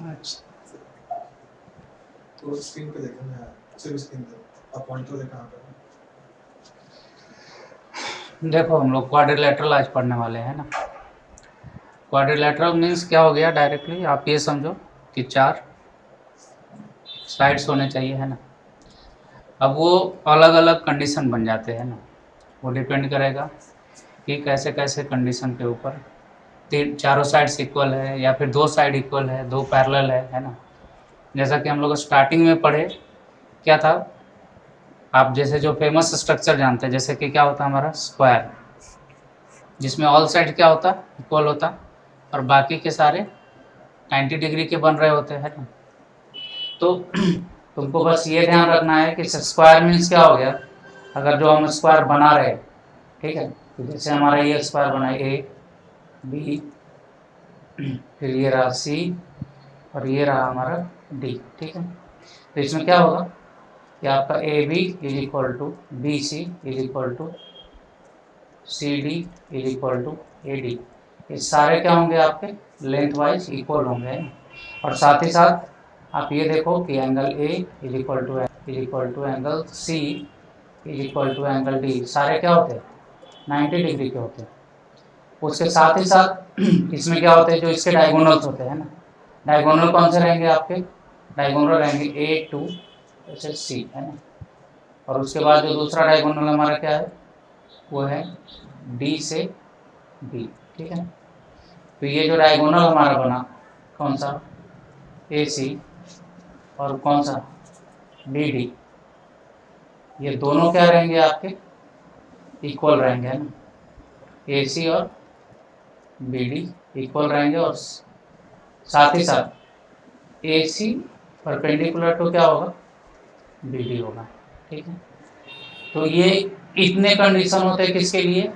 अच्छा तो स्क्रीन पे देखो ना, सिर्फ स्क्रीन पे अब पॉइंटर देखा कहाँ पे। देखो हम लोग क्वाड्रिलेटरल आज पढ़ने वाले हैं ना। क्वाड्रिलेटरल मीन्स क्या हो गया, डायरेक्टली आप ये समझो कि 4 साइड्स होने चाहिए, है ना। अब वो अलग अलग कंडीशन बन जाते हैं ना, वो डिपेंड करेगा कि कैसे कैसे कंडीशन के ऊपर। तीन चारों साइड्स इक्वल है या फिर 2 साइड इक्वल है, 2 पैरेलल है ना। जैसा कि हम लोग स्टार्टिंग में पढ़े क्या था, आप जैसे जो फेमस स्ट्रक्चर जानते हैं, जैसे कि क्या होता है हमारा स्क्वायर, जिसमें ऑल साइड क्या होता इक्वल होता, और बाकी के सारे 90 डिग्री के बन रहे होते हैं ना। तो तुमको बस ये ध्यान रखना है कि स्क्वायर मीन्स क्या हो गया, अगर जो हम स्क्वायर बना रहे, ठीक है, तो जैसे हमारा ये स्क्वायर बना ए बी, फिर ये रहा सी, और ये रहा हमारा डी, ठीक है। तो इसमें क्या होगा कि आपका A B is equal to B C is equal to C D is equal to A D. ये सारे क्या होंगे आपके लेंथ वाइज इक्वल होंगे, और साथ ही साथ आप ये देखो कि angle A is equal to angle C is equal to angle D, सारे क्या होते हैं 90 डिग्री के होते हैं। उसके साथ ही साथ इसमें क्या होते हैं, जो इसके डायगोनल्स होते हैं ना, डायगोनल कौन से रहेंगे आपके, डायगोनल रहेंगे ए टू ऐसे सी, है ना। और उसके बाद जो दूसरा डायगोनल हमारा क्या है, वो है डी से बी, ठीक है। तो ये जो डायगोनल हमारा बना कौन सा ए सी और कौन सा डी डी, ये दोनों क्या रहेंगे आपके इक्वल रहेंगे, है ना। ए सी और बी डी इक्वल रहेंगे, और साथ ही साथ ए सी परपेंडिकुलर टू क्या होगा बी डी होगा, ठीक है। तो ये इतने कंडीशन होते हैं किसके लिए,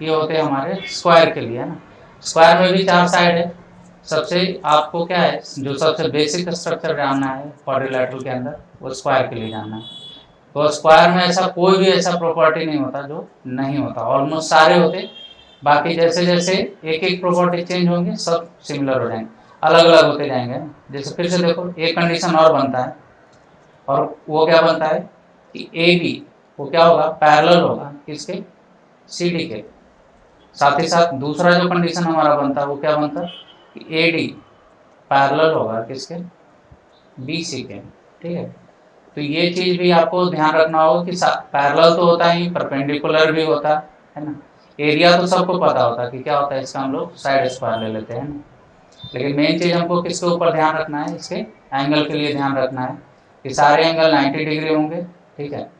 ये होते हैं हमारे स्क्वायर के लिए, है ना। स्क्वायर में भी 4 साइड है। सबसे आपको क्या है, जो सबसे बेसिक स्ट्रक्चर जानना है क्वाड्रिलेटरल के अंदर, वो स्क्वायर के लिए जानना है। तो स्क्वायर में ऐसा कोई भी ऐसा प्रॉपर्टी नहीं होता जो नहीं होता, ऑलमोस्ट सारे होते। बाकी जैसे जैसे एक एक प्रॉपर्टी चेंज होंगे, सब सिमिलर हो जाएंगे, अलग अलग होते जाएंगे। जैसे फिर से देखो एक कंडीशन और बनता है, और वो क्या बनता है कि ए बी वो क्या होगा पैरेलल होगा किसके सी डी के। साथ ही साथ दूसरा जो कंडीशन हमारा बनता है वो क्या बनता है कि ए डी पैरेलल होगा किसके बी सी के, ठीक है। तो ये चीज भी आपको ध्यान रखना होगा कि पैरेलल तो होता ही, परपेंडिकुलर भी होता है ना। एरिया तो सबको पता होता है कि क्या होता है, इसका हम लोग साइड स्क्वायर ले लेते हैं ना। लेकिन मेन चीज हमको किसके ऊपर ध्यान रखना है, इसके एंगल के लिए ध्यान रखना है कि सारे एंगल 90 डिग्री होंगे, ठीक है।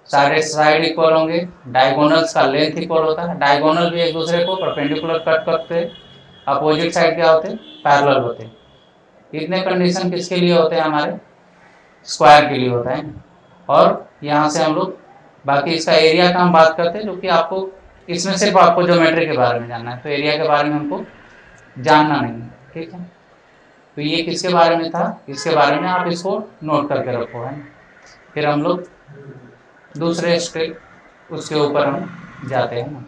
सारे साइड इक्वल होंगे, डायगोनल्स का लेंथ इक्वल होता है, डायगोनल भी एक दूसरे को परपेंडिकुलर कट करते हैं, अपोजिट साइड क्या होते हैं पैरेलल होते हैं। इतने कंडीशन किसके लिए होते हैं, हमारे स्क्वायर के लिए होता है। और यहाँ से हम लोग बाकी इसका एरिया का हम बात करते हैं, जो कि आपको इसमें सिर्फ आपको ज्योमेट्री के बारे में जानना है, तो एरिया के बारे में हमको जानना नहीं है, ठीक है। तो ये किसके बारे में था, इसके बारे में आप इसको नोट करके रखो, है। फिर हम लोग दूसरे स्टेप उसके ऊपर हम जाते हैं ना।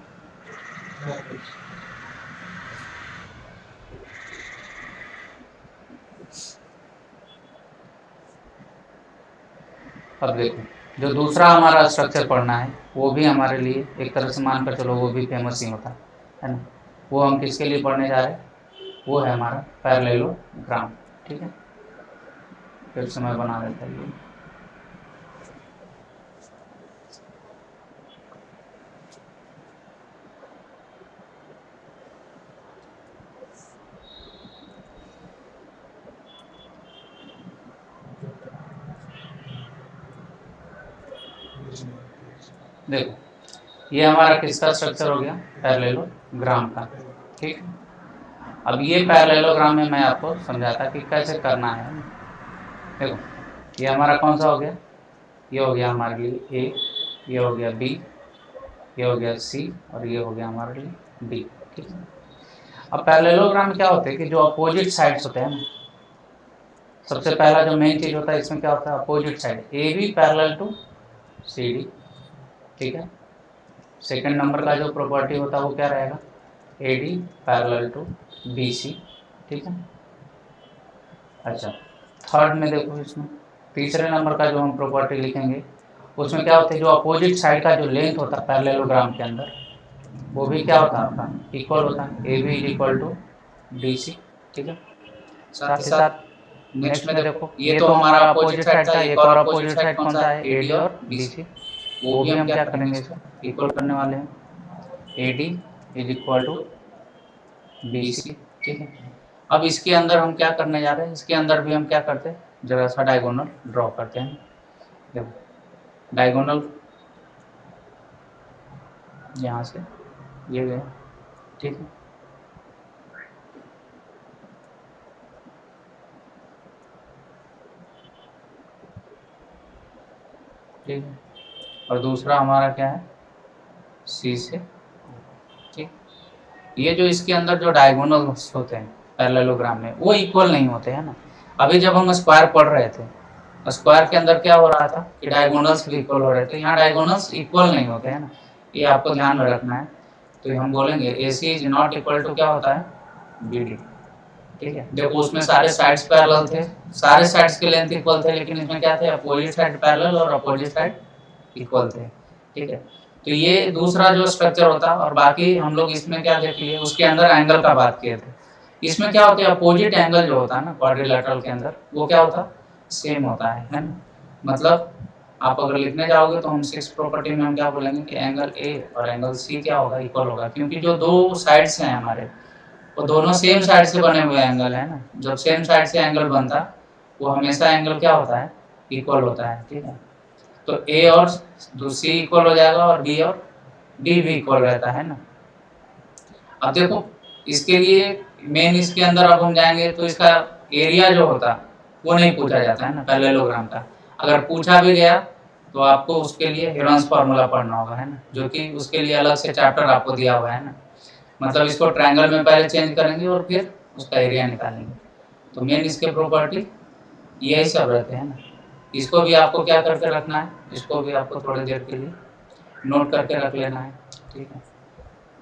अब देखो जो दूसरा हमारा स्ट्रक्चर पढ़ना है, वो भी हमारे लिए एक तरह से मानकर चलो वो भी फेमस ही होता है ना। वो हम किसके लिए पढ़ने जा रहे हैं, वो है हमारा पैरेललोग्राम, ठीक है। फिर से मैं बना देता हूँ। देखो ये हमारा किसका स्ट्रक्चर हो गया, पैरेललोग्राम का, ठीक है। अब ये पैरेललोग्राम में मैं आपको समझाता कि कैसे करना है। देखो ये हमारा कौन सा हो गया, ये हो गया हमारे लिए ए, ये हो गया बी, ये हो गया सी, और ये हो गया हमारे लिए डी, ठीक है। अब पैरेललोग्राम में क्या होता है कि जो अपोजिट साइड्स होते हैं ना, सबसे पहला जो मेन चीज होता है इसमें क्या होता है, opposite side A B parallel to C D, ठीक है। सेकंड नंबर का जो प्रॉपर्टी होता है वो क्या रहेगा, A D parallel to B C, ठीक है। अच्छा, थर्ड में देखो, इसमें तीसरे नंबर का जो हम प्रॉपर्टी लिखेंगे उसमें क्या होता है, जो अपोजिट साइड का जो लेंथ होता है पैरेललोग्राम के अंदर, वो भी क्या होता है आपका इक्वल होता है, A B is equal to D C. ठीक है, साथ ही साथ नेक्स्ट में देखो, ये तो हमारा अपोजिट साइड था, एक और अपोजिट साइड कौन सा है, ए डी और बी सी। वो भी हम क्या करेंगे, इसे इक्वल करने वाले हैं, A D is equal to B C. ठीक है, अब इसके अंदर हम क्या करने जा रहे हैं, इसके अंदर भी हम क्या करते हैं, जरा सा डायगोनल ड्रॉ करते हैं। देखो डायगोनल यहाँ से ये गए, ठीक है, ठीक है, और दूसरा हमारा क्या है, सी से। ठीक, ये जो इसके अंदर जो डायगोनल्स होते हैं पैरेललोग्राम में वो इक्वल नहीं होते हैं ना। अभी जब हम स्क्वायर पढ़ रहे थे, स्क्वायर के अंदर क्या हो रहा था कि डायगोनल्स भी इक्वल हो रहे थे, यहाँ डायगोनल्स इक्वल नहीं होते हैं ना, ये आपको ध्यान में रखना है। तो हम बोलेंगे ए C is not equal to क्या होता है, बी डी। ठीक है, देखो उसमें सारे साइड्स पैरेलल थे, सारे साइड्स के लेंथ इक्वल थे, लेकिन इसमें क्या थे, अपोजिट साइड पैरेलल और अपोजिट साइड इक्वल थे। ठीक है, तो ये दूसरा जो स्ट्रक्चर होता है, और बाकी हम लोग इसमें क्या देख लिए, उसके अंदर एंगल का बात किए थे। इसमें क्या होता है, अपोजिट एंगल जो होता है ना क्वाड्रिलैटरल के अंदर, वो क्या होता है, सेम होता है ना। मतलब आप अगर लिखने जाओगे तो हम सिक्स प्रॉपर्टी में हम क्या बोलेंगे कि एंगल ए और एंगल सी क्या होगा, इक्वल होगा, क्योंकि जो दो साइड्स हैं हमारे वो दोनों सेम साइड से बने हुए एंगल है ना। जब सेम साइड से एंगल बनता वो हमेशा एंगल क्या होता है, इक्वल होता है। ठीक है, तो ए और सी इक्वल हो जाएगा और बी और डी भी इक्वल रहता है ना। अब देखो इसके लिए मेन इसके अंदर अब हम जाएंगे तो इसका एरिया जो होता वो नहीं पूछा जाता है ना पैरेललोग्राम का। अगर पूछा भी गया तो आपको उसके लिए हेरोन्स फार्मूला पढ़ना होगा है ना, जो कि उसके लिए अलग से चैप्टर आपको दिया हुआ है ना। मतलब इसको ट्रायंगल में पहले चेंज करेंगे और फिर उसका एरिया निकालेंगे। तो मेन इसके प्रॉपर्टी यही सब रहते हैं ना। इसको भी आपको क्या करके रखना है, इसको भी आपको थोड़ी देर के लिए नोट करके रख लेना है। ठीक है,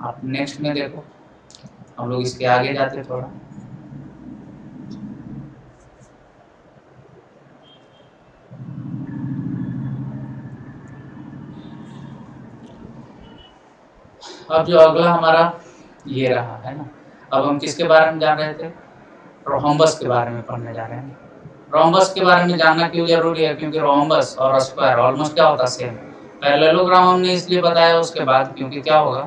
आप नेक्स्ट में देखो, हम लोग इसके आगे जाते थोड़ा। अब जो अगला हमारा ये रहा है ना, अब हम किसके बारे में जान रहे थे, रोम्बस के बारे में पढ़ने जा रहे हैं। रोम्बस के बारे में जानना क्यों जरूरी है, क्योंकि रोम्बस और स्क्वायर ऑलमोस्ट क्या होता है, सेम। पैरेललोग्राम हमने इसलिए बताया उसके बाद, क्योंकि क्या होगा,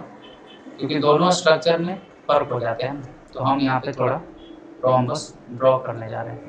क्योंकि दोनों स्ट्रक्चर में फर्क हो जाते हैं। तो हम यहाँ पे थोड़ा रोम्बस ड्रॉ करने जा रहे हैं।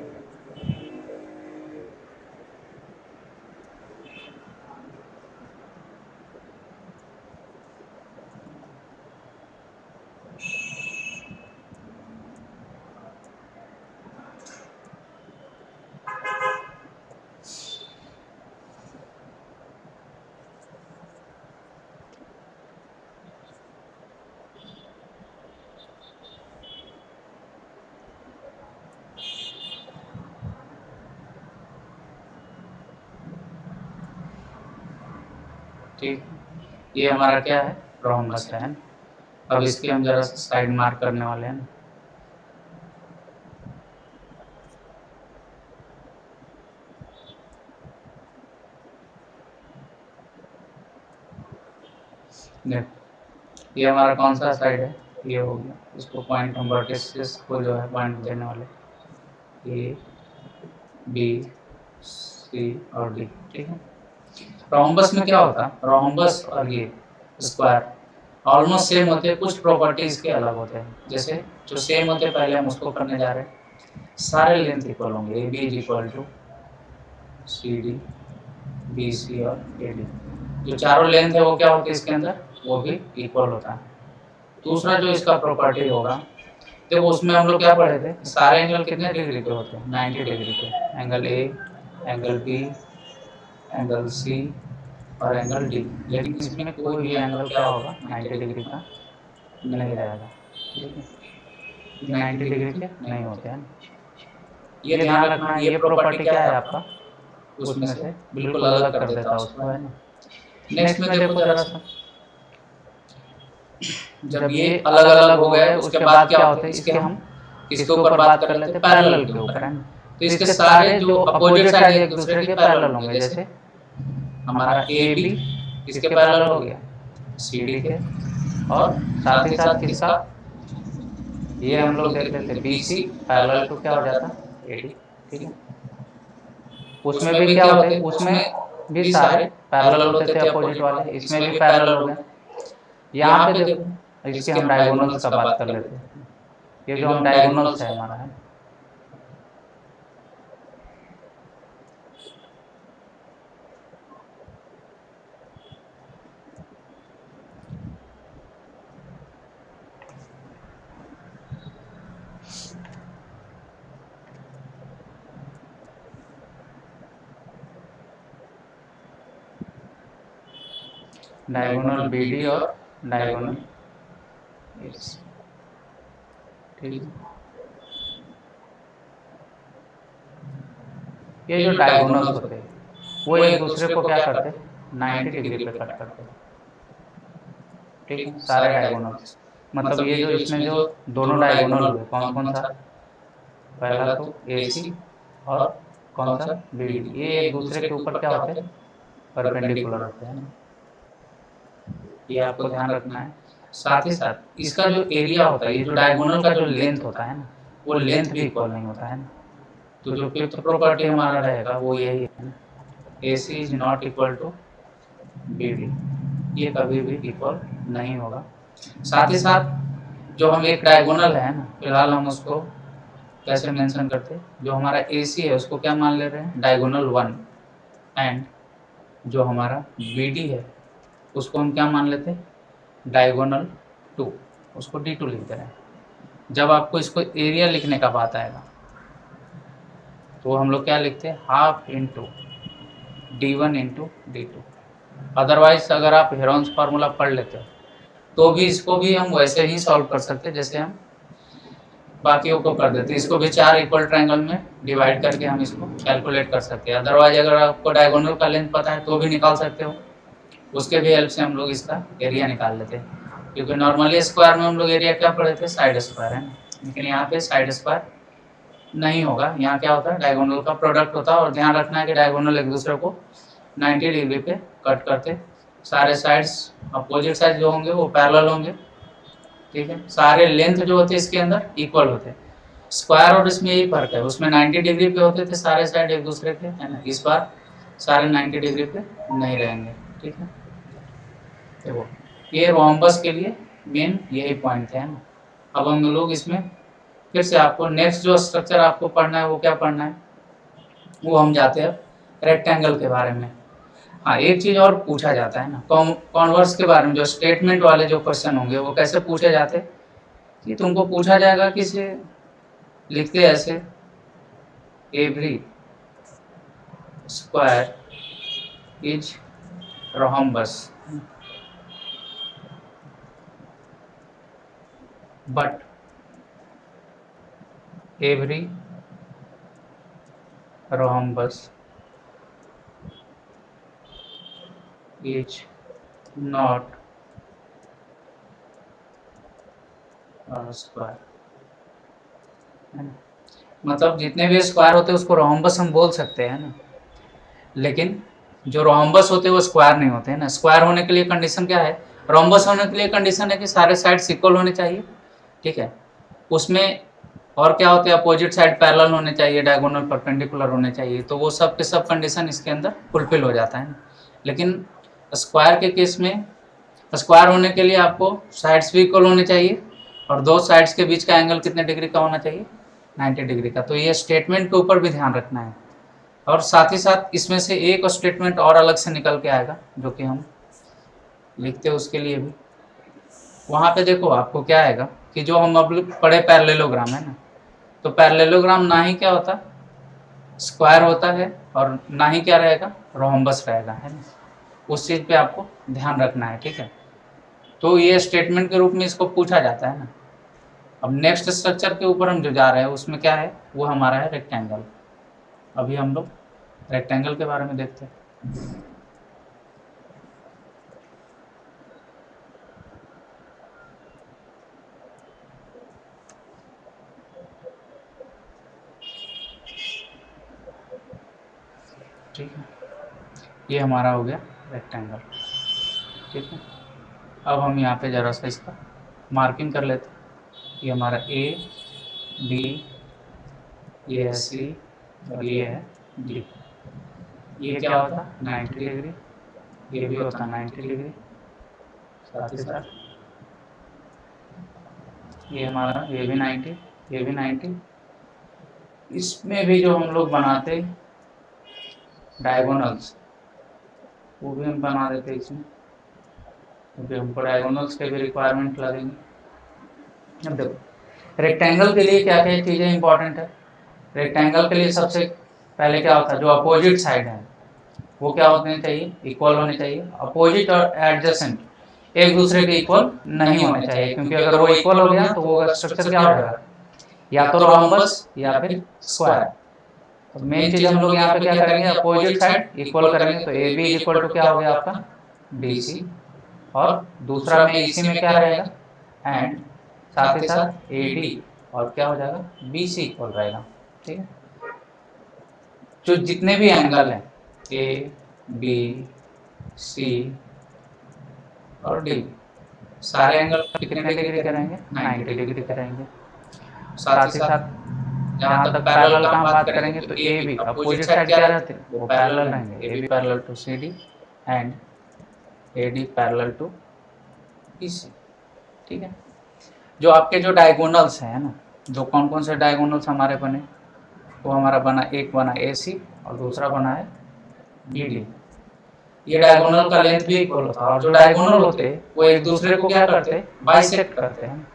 ठीक, ये हमारा क्या है, रोम्बस है ना। अब इसके हम जरा साइड मार्क करने वाले हैं ना। देखो ये हमारा कौन सा साइड है, ये हो गया। इसको पॉइंट हम वर्टिसेस को जो है पॉइंट देने वाले, ए बी सी और डी। ठीक है, रोम्बस में क्या होता है, रोम्बस और ये स्क्वायर ऑलमोस्ट सेम होते हैं, कुछ प्रॉपर्टीज के अलग होते हैं। जैसे जो सेम होते हैं पहले हम उसको करने जा रहे हैं। सारे लेंथ इक्वल होंगे, A B is equal to C D, B C और ए डी। जो चारों लेंथ है वो क्या होती है इसके अंदर, वो भी इक्वल होता है। दूसरा जो इसका प्रॉपर्टी होगा, देखो उसमें हम लोग क्या पढ़े थे, सारे एंगल कितने डिग्री के होते हैं, 90 डिग्री के। Angle A, angle B, angle C और एंगल डी। लेकिन इसमें कोई भी एंगल क्या होगा, 90 डिग्री का नहीं रहेगा। ठीक है, 90 डिग्री के नहीं होते हैं। ये ध्यान रखना है, ये प्रॉपर्टी क्या है आपका, उसमें से बिल्कुल अलग कर देता है उसको, है ना। नेक्स्ट में देखो जरा सा, जब ये अलग अलग हो गए उसके बाद क्या होता है, इसके हम किसके ऊपर बात कर लेते हैं, पैरेलल के ऊपर, है ना। तो इसके सारे जो अपोजिट साइड एक दूसरे के पैरेलल होंगे, जैसे हमारा ए बी किसके पैरेलल हो गया, सी डी के, और साथ ही साथ किसका, ये हम लोग देख लेते बी सी पैरेलल टू क्या हो जाता ए डी। ठीक है, उसमें भी क्या होते, उसमें भी सारे पैरेलल होते थे अपोजिट वाले, इसमें भी पैरेलल हो गए। यहाँ पे देखो इसके हम डायगोनल्स का बात कर लेते हैं, ये जो हम डायगोनल्स है हमारा है, डायगोनल बी डी और डायगोनल एस। ठीक है, ये जो डायगोनल्स होते हैं वो एक दूसरे को क्या करते हैं, 90 डिग्री पे कट करते हैं। ठीक है, सारे डायगोनल्स, मतलब ये जो इसमें जो दोनों डायगोनल हुए कौन कौन सा, पहला तो ए सी और कौन सा बी डी, ये एक दूसरे के ऊपर क्या होते हैं, परपेंडिकुलर होते हैं ना, ये आपको ध्यान रखना है। साथ ही साथ इसका जो एरिया होता है, ये जो डायगोनल का जो लेंथ होता है ना, वो लेंथ भी इक्वल नहीं होता है ना। तो जो फिफ्थ प्रॉपर्टी हमारा रहेगा वो यही है ना, A C is not equal to B D, ये कभी भी इक्वल नहीं होगा। साथ ही साथ जो हम एक डायगोनल है ना, फिलहाल हम उसको कैसे मेंशन करते हैं, जो हमारा ए सी है उसको क्या मान ले रहे हैं, डायगोनल 1, एंड जो हमारा बी डी है उसको हम क्या मान लेते हैं, डायगोनल 2, उसको D2 लिख दे रहे हैं। जब आपको इसको एरिया लिखने का बात आएगा तो हम लोग क्या लिखते हैं, half into D1 into D2। Otherwise अगर आप हेरोन्स फार्मूला पढ़ लेते हो तो भी इसको भी हम वैसे ही सॉल्व कर सकते हैं जैसे हम बाकियों को कर देते हैं। इसको भी 4 इक्वल ट्रायंगल में डिवाइड करके हम इसको कैलकुलेट कर सकते हैं। अदरवाइज अगर आपको डायगोनल का लेंथ पता है तो भी निकाल सकते हो, उसके भी हेल्प से हम लोग इसका एरिया निकाल लेते हैं। क्योंकि नॉर्मली स्क्वायर में हम लोग एरिया क्या पढ़े थे, साइड स्क्वायर है ना, लेकिन यहाँ पे साइड स्क्वायर नहीं होगा, यहाँ क्या होता है, डायगोनल का प्रोडक्ट होता है। और ध्यान रखना है कि डायगोनल एक दूसरे को 90 डिग्री पे कट करते, सारे साइड्स अपोजिट साइड जो होंगे वो पैरेलल होंगे। ठीक है, सारे लेंथ जो होते हैं इसके अंदर इक्वल होते हैं। स्क्वायर और इसमें यही फर्क है, उसमें 90 डिग्री पे होते थे सारे साइड एक दूसरे के, है ना, इस बार सारे 90 डिग्री पे नहीं रहेंगे। ठीक है, देखो ये रोम्बस के लिए मेन यही पॉइंट है ना। अब हम लोग इसमें फिर से आपको नेक्स्ट जो स्ट्रक्चर आपको पढ़ना है वो क्या पढ़ना है, वो हम जाते हैं रेक्टेंगल के बारे में। हाँ, एक चीज और पूछा जाता है ना, कॉन्वर्स के बारे में जो स्टेटमेंट वाले जो क्वेश्चन होंगे वो कैसे पूछे जाते हैं, कि तुमको पूछा जाएगा कि से लिखते ऐसे, every square is rhombus but every rhombus is not a square। मतलब जितने भी स्क्वायर होते हैं उसको रोम्बस हम बोल सकते हैं ना, लेकिन जो रोम्बस होते हैं वो स्क्वायर नहीं होते हैं ना। स्क्वायर होने के लिए कंडीशन क्या है, रोम्बस होने के लिए कंडीशन है कि सारे साइड्स इक्वल होने चाहिए। ठीक है, उसमें और क्या होते हैं, अपोजिट साइड पैरेलल होने चाहिए, डायगोनल परपेंडिकुलर होने चाहिए, तो वो सब के सब कंडीशन इसके अंदर फुलफिल हो जाता है ना। लेकिन स्क्वायर के केस में स्क्वायर होने के लिए आपको साइड्स भी इक्वल होने चाहिए और दो साइड्स के बीच का एंगल कितने डिग्री का होना चाहिए, 90 डिग्री का। तो ये स्टेटमेंट के ऊपर भी ध्यान रखना है। और साथ ही साथ इसमें से एक स्टेटमेंट और अलग से निकल के आएगा जो कि हम लिखते हैं, उसके लिए भी वहाँ पे देखो आपको क्या आएगा कि जो हम अब पढ़े पैरेललोग्राम है ना, तो पैरेललोग्राम ना ही क्या होता स्क्वायर होता है और ना ही क्या रहेगा, रोम्बस रहेगा, है ना। उस चीज़ पे आपको ध्यान रखना है। ठीक है, तो ये स्टेटमेंट के रूप में इसको पूछा जाता है ना। अब नेक्स्ट स्ट्रक्चर के ऊपर हम जो जा रहे हैं उसमें क्या है, वो हमारा है रेक्टेंगल। अभी हम लोग रेक्टेंगल के बारे में देखते हैं। ठीक है, ये हमारा हो गया रेक्टेंगल। ठीक है, अब हम यहाँ पे ज़रा सा इसका मार्किंग कर लेते हैं। ये हमारा ए बी, ये है सी और ये है डी। ये क्या होता 90 डिग्री, ये भी होता 90 डिग्री, साथ ही साथ ये हमारा ये भी 90, ये भी 90। इसमें भी जो हम लोग बनाते डायगोनल्स, वो भी हम बना देते इसमें, क्योंकि हमको डायगोनल्स के भी रिक्वायरमेंट लगेंगे। अब देखो रेक्टेंगल के लिए क्या क्या चीज़ें इंपॉर्टेंट है। रेक्टेंगल के लिए सबसे पहले क्या होता है, जो अपोजिट साइड है वो क्या होने चाहिए, इक्वल होने चाहिए। अपोजिट और एडजेसेंट एक दूसरे के इक्वल नहीं होने चाहिए, क्योंकि अगर वो इक्वल हो गया तो वो स्ट्रक्चर क्या हो जाएगा, या तो रोम्बस या फिर स्क्वायर। तो मेन चीज हम लोग यहाँ पे क्या करेंगे, अपोजिट साइड इक्वल करेंगे। तो ए बी इक्वल टू क्या हो गया आपका बी सी, और दूसरा में इसी में क्या रहेगा एंड साथ ही साथ ए डी, और क्या हो जाएगा बी सी इक्वल रहेगा। ठीक है, जो जितने भी एंगल हैं ए बी सी और डी, सारे एंगल कितने डिग्री करेंगे 90 डिग्री करेंगे। साथ ही साथ जहाँ तक पैरेलल का हम बात करेंगे तो ए बी अपोजिट साइड क्या रहते हैं, वो पैरेलल रहेंगे। A B parallel to C D and A D parallel to B C. ठीक है, जो आपके जो डायगोनल्स हैं ना, जो कौन कौन से डायगोनल्स हमारे बने, वो हमारा बना, एक बना ए सी और दूसरा बना है बी डी। ये डायगोनल का लेंथ भी इक्वल होता है, और जो डायगोनल होते वो एक दूसरे को क्या करते बाइसेक्ट करते हैं।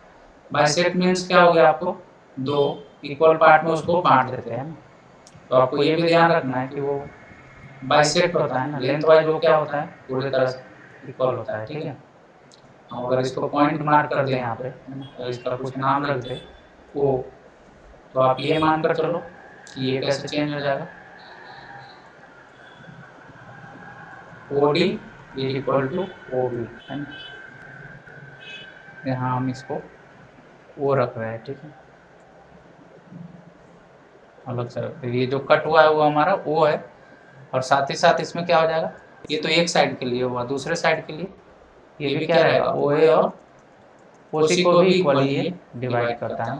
बाइसेक्ट मीन्स क्या हो गया, आपको दो इक्वल पार्ट में उसको बांट देते हैं। तो आपको ये भी ध्यान रखना है कि वो बाइसेक्ट होता है ना, लेंथ वाइज वो क्या होता है पूरी तरह से इक्वल होता है। ठीक है, हम अगर इसको पॉइंट मार्क कर दें यहाँ पे, इसका कुछ नाम रख दे ओ, तो आप ये मानकर चलो कि ये कैसे चेंज हो जाएगा, O D is equal to O B है ना। यहाँ हम इसको ओ रख रहे हैं। ठीक है, अलग से रखते, ये जो कट हुआ है वो हमारा ओ है, और साथ ही साथ इसमें क्या हो जाएगा, ये तो एक साइड के लिए हुआ, दूसरे साइड के लिए ये भी क्या रहेगा ओ ए, और ओ सी को भी इक्वली ये डिवाइड करता है,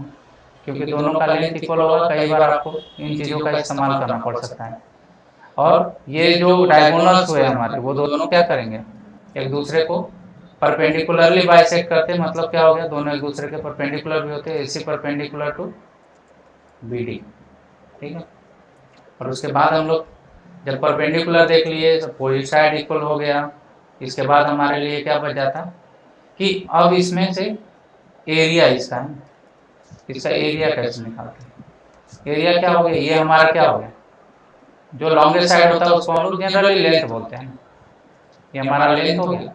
क्योंकि दोनों का लेंथ इक्वल होगा। कई बार आपको इन चीज़ों का इस्तेमाल करना पड़ सकता है। और ये जो डायगोनल्स हुए हमारे, वो दोनों क्या करेंगे, एक दूसरे को परपेंडिकुलरली बाइसेक्ट करते हैं। मतलब क्या हो गया, दोनों एक दूसरे के परपेंडिकुलर भी होते हैं, AC perpendicular to B D. ठीक है, और उसके बाद हम लोग जब परपेंडिकुलर देख लिए, अपोजिट साइड इक्वल हो गया, इसके बाद हमारे लिए क्या बच जाता कि अब इसमें से एरिया इसका है, इसका एरिया कैसे निकालते हैं। एरिया क्या हो गया, ये हमारा क्या हो गया, जो लॉन्गेस्ट साइड होता है उसको हम लोग जनरली लेंथ बोलते हैं। ये हमारा लेंथ हो गया,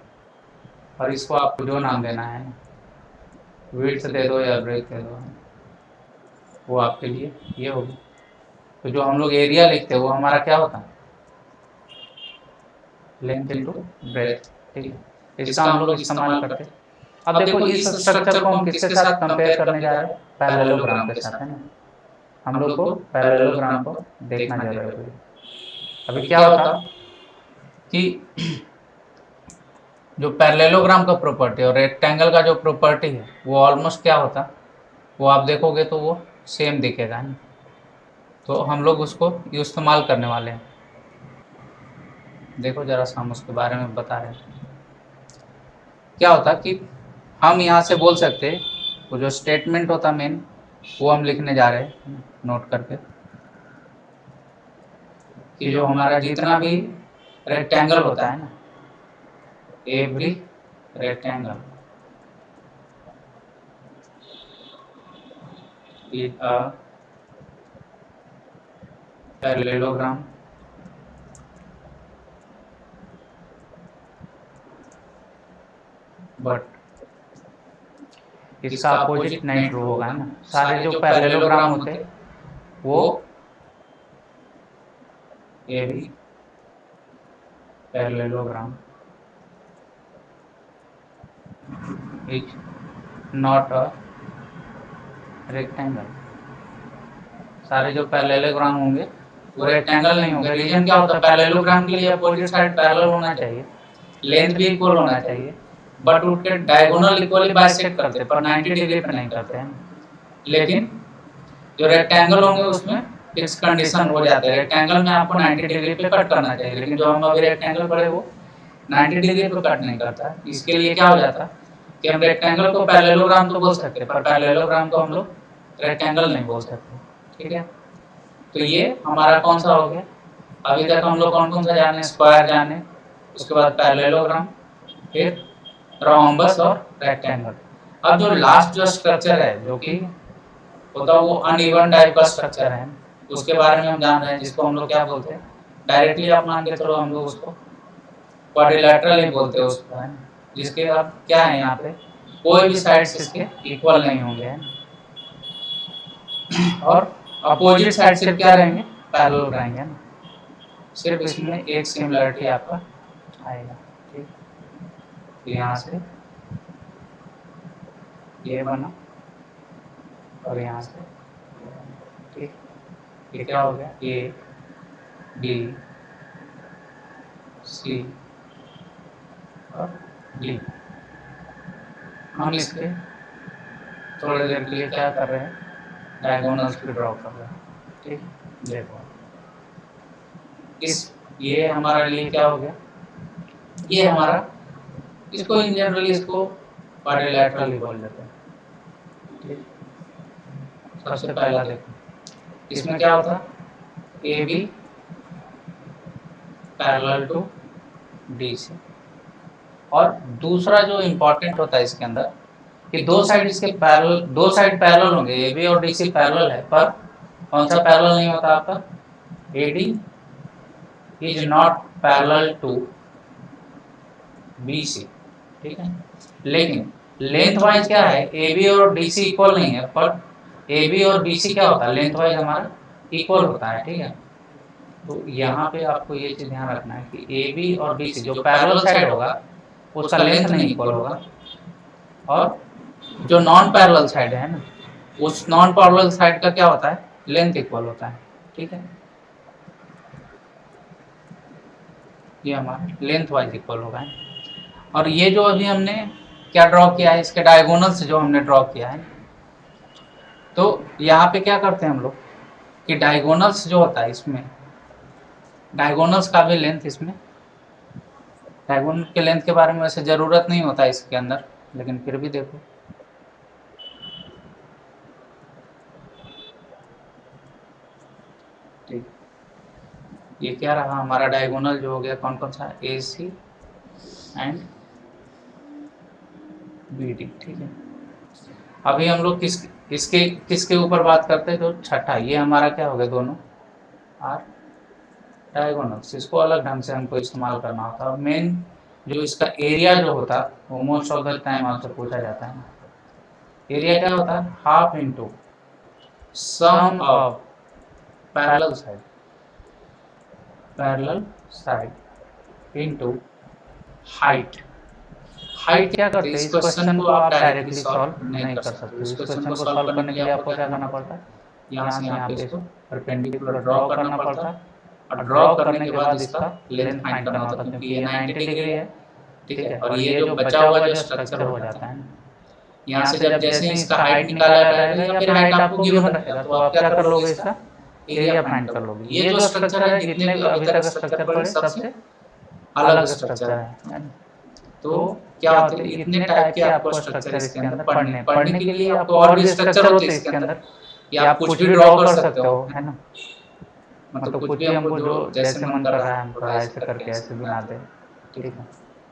और इसको आपको जो नाम देना है, विड्थ दे दो या ब्रेथ दे दो, वो आपके लिए ये होगी। तो जो हम लोग एरिया लिखते हैं वो हमारा क्या होता है, लेंथ इनटू ब्रेथ। ठीक है, इसका हम लोग इस्तेमाल करते हैं। अब देखो इस स्ट्रक्चर को हम किसके साथ कंपेयर करने जा रहे हैं, पैरेललोग्राम के साथ है ना। हम लोग को पैरेललोग्राम को देखना जरूरी है। अभी क्या होता कि जो पैरेललोग्राम का प्रॉपर्टी और रेक्टेंगल का जो प्रॉपर्टी है वो ऑलमोस्ट क्या होता, वो आप देखोगे तो वो सेम दिखेगा है। तो हम लोग उसको इस्तेमाल करने वाले हैं। देखो जरा सा हम उसके बारे में बता रहे हैं। क्या होता कि हम यहाँ से बोल सकते हैं, वो जो स्टेटमेंट होता मेन, वो हम लिखने जा रहे हैं नोट करके, कि जो हमारा जितना भी रेक्टेंगल होता है ना, every rectangle is a parallelogram but इसका अपोजिट नहीं ट्रू होगा ना। सारे जो पैरेललोग्राम होते वो ये भी parallelogram is not a rectangle. सारे जो पैरेललोग्राम होंगे वो रेक्टेंगल नहीं होगा। रीजन क्या होता है, पैरेललोग्राम के लिए अपोजिट साइड पैरेलल होना चाहिए, लेंथ भी इक्वल होना चाहिए, बट उसके डायगोनल इक्वली बाइसेक्ट करते हैं, पर 90 डिग्री पे नहीं करते हैं। लेकिन जो रेक्टेंगल होंगे उसमें फिक्स कंडीशन हो जाते हैं, रेक्टेंगल में आपको 90 डिग्री पे कट करना चाहिए, लेकिन जो हम अभी रेक्टेंगल पढ़े वो 90 डिग्री पे कट नहीं करता। इसके लिए क्या हो जाता कि हम रेक्टेंगल को पैरेललोग्राम तो बोल सकते हैं, पर पैरेललोग्राम को हम लोग रेक्टेंगल नहीं बोल सकते। ठीक है, तो ये हमारा कौन सा हो गया, अभी तक हम लोग कौन कौन सा जाने, स्क्वायर जाने, उसके बाद पैरेललोग्राम, फिर रोम्बस और रेक्टेंगल। अब जो लास्ट जो स्ट्रक्चर है जो कि होता है वो अनइवन टाइप का स्ट्रक्चर है, उसके बारे में हम जान रहे हैं, जिसको हम लोग क्या बोलते हैं, डायरेक्टली आप मान के चलो हम लोग उसको क्वाड्रिलैटरल ही बोलते हैं उसको, है, जिसके अब क्या है यहाँ पे कोई भी साइड्स इसके इक्वल नहीं होंगे, है, और अपोजिट साइड सिर्फ क्या रहेंगे, पैरेलल रहेंगे ना, सिर्फ इसमें एक सिमिलरिटी आपका आएगा। ठीक, यहाँ से ये बना और यहाँ से, ठीक, ये क्या हो गया, ए बी सी और डी। हम इसके थोड़ी देर के लिए क्या कर रहे हैं, डायगोनल्स पे ड्रॉ कर रहे हैं। ठीक, देखो इस ये हमारे लिए क्या हो गया, ये हमारा, इसको इन जनरली इसको क्वाड्रिलैटरल ही बोल देते हैं। ठीक, सबसे पहला देखो इसमें क्या होता, A B parallel to D C, और दूसरा जो इम्पोर्टेंट होता है इसके अंदर कि दो साइड इसके पैरेलल, दो साइड पैरेलल होंगे, ए बी और डी सी पैरेलल है, पर कौन सा पैरेलल नहीं होता आपका, A D is not parallel to B C. ठीक है, लेकिन लेंथ वाइज क्या है, ए बी और डी सी इक्वल नहीं है, पर ए बी और बी सी क्या होता है, लेंथ वाइज हमारा इक्वल होता है। ठीक है, तो यहाँ पे आपको ये चीज ध्यान रखना है कि ए बी और बी सी जो पैरेलल साइड होगा उसका लेंथ नहीं इक्वल होगा, और जो नॉन पैरेलल साइड है ना, उस नॉन पैरेलल साइड का क्या होता है, लेंथ इक्वल होता है। ठीक है, ये हमारा लेंथ वाइज इक्वल होगा। और ये जो अभी हमने क्या ड्रॉ किया है, इसके डायगोनल से जो हमने ड्रॉ किया है, तो यहाँ पे क्या करते हैं हम लोग कि डायगोनल्स जो होता है इसमें, डायगोनल्स का भी लेंथ, इसमें डायगोनल के लेंथ के बारे में वैसे ज़रूरत नहीं होता इसके अंदर, लेकिन फिर भी देखो ठीक, ये क्या रहा हमारा डायगोनल जो हो गया, कौन कौन सा, ए सी एंड बी डी। ठीक है, अभी हम लोग किसके ऊपर बात करते हैं, तो छठा, ये हमारा क्या हो गया, दोनों आर डायगोनल्स, इसको अलग ढंग से हमको इस्तेमाल करना होता है। मेन जो इसका एरिया जो होता है वो मोस्ट ऑफ द टाइम आपसे पूछा जाता है, एरिया क्या होता है, half into sum of parallel side into height. Height क्या करते हैं, इस क्वेश्चन को आप डायरेक्टली सॉल्व नहीं कर सकते, इस क्वेश्चन को सॉल्व करने के लिए आपको क्या करना पड़ता है, यहाँ से यहाँ पे इसको परपेंडिकुलर ड्रॉ करना पड़ता है, और ड्रॉ करने के बाद इसका लेंथ फाइंड करना होता है, क्योंकि ये 90 डिग्री है। ठीक है, और ये जो बचा हुआ जो स्ट्रक्चर हो जाता है, यहाँ से जब जैसे इसका हाइट निकाला रहेगा या फिर हाइट आपको गिवन रहेगा, तो आप क्या कर लोगे, इसका एरिया फाइंड कर लोगे। ये जो स्ट्रक्चर है, जितने अभी तक स्ट्रक्चर पढ़े सबसे अलग स्ट्रक्चर है। तो क्या होते हैं, इतने टाइप के आपको स्ट्रक्चर इसके अंदर पढ़ने के लिए आपको और भी स्ट्रक्चर होते हैं इसके अंदर, या आप कुछ भी ड्रॉ कर सकते हो, है ना, मतलब कुछ भी हमको जो जैसे मन कर रहा है हमको ऐसे करके ऐसे बना दे, ठीक है,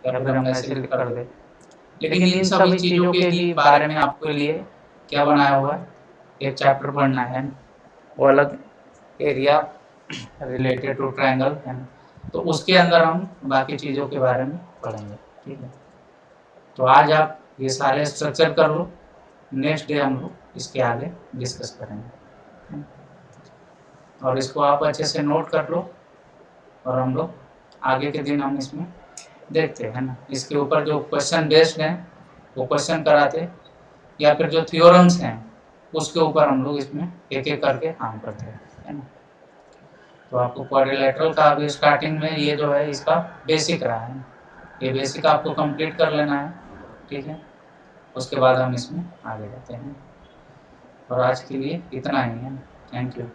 या फिर हम ऐसे लिख कर दे। लेकिन इन सभी चीज़ों के ही बारे में आपके लिए क्या बनाया हुआ है, एक चैप्टर पढ़ना है, वो अलग एरिया रिलेटेड टू ट्रायंगल है, तो उसके अंदर हम बाकी चीज़ों के बारे में पढ़ेंगे। ठीक है, तो आज आप ये सारे स्ट्रक्चर कर लो, नेक्स्ट डे हम लोग इसके आगे डिस्कस करेंगे, और इसको आप अच्छे से नोट कर लो, और हम लोग आगे के दिन हम इसमें देखते हैं ना, इसके ऊपर जो क्वेश्चन बेस्ड हैं वो क्वेश्चन कराते, या फिर जो थ्योरम्स हैं उसके ऊपर हम लोग इसमें एक एक करके काम करते हैं, है ना। तो आपको क्वाड्रिलेटरल का अभी स्टार्टिंग में ये जो है इसका बेसिक रहा है, ये बेसिक आपको कंप्लीट कर लेना है, ठीक है। उसके बाद हम इसमें आगे जाते हैं। और आज के लिए इतना ही है। Thank you.